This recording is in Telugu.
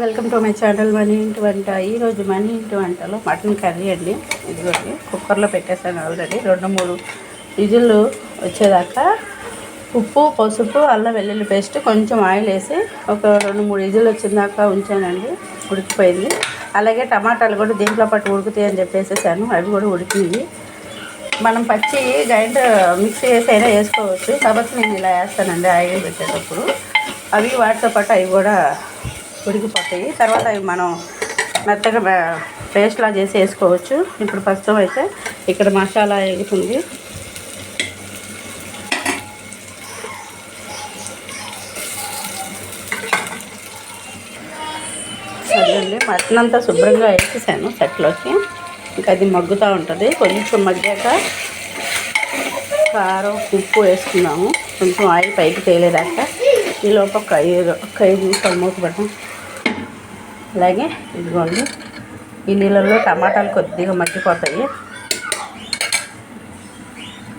Welcome to my channel money ఇంటి వంట. ఈరోజు మనీ ఇంటి వంటలో మటన్ కర్రీ అండి. ఇదిగోండి కుక్కర్లో పెట్టేసాను ఆల్రెడీ. 2-3 విజిల్లు వచ్చేదాకా ఉప్పు, పసుపు, అల్లం వెల్లుల్లి పేస్ట్, కొంచెం ఆయిల్ వేసి ఒక 2-3 విజిల్లు వచ్చిందాకా ఉంచానండి. ఉడికిపోయింది. అలాగే టమాటాలు కూడా దీంట్లో పాటు ఉడుకుతాయి అని చెప్పేసేసాను. అవి కూడా ఉడికింది. మనం పచ్చి గ్రైండర్ మిక్సీ వేసి అయినా వేసుకోవచ్చు. కాబట్టి నేను ఇలా వేస్తానండి ఆయిల్ పెట్టేటప్పుడు. అవి వాటితో పాటు అవి కూడా ఉడికిపోతాయి. తర్వాత అవి మనం మెత్తగా పేస్ట్లా చేసి వేసుకోవచ్చు. ఇప్పుడు ప్రస్తుతం అయితే ఇక్కడ మసాలా వేగుతుంది. అదండి మటన్ అంతా శుభ్రంగా వేసేసాను సెట్లోకి. ఇంకా అది మగ్గుతూ ఉంటుంది. కొంచెం మగ్గాక కారం, ఉప్పు వేసుకున్నాము. కొంచెం ఆయిల్ పైకి తేలేదాకా ఈ లోపు ఒక 5 నిమిషాలు మూత పెట్టాం. అలాగే ఇదిగోండి ఈ నీళ్ళల్లో టమాటాలు కొద్దిగా మగ్గిపోతాయి.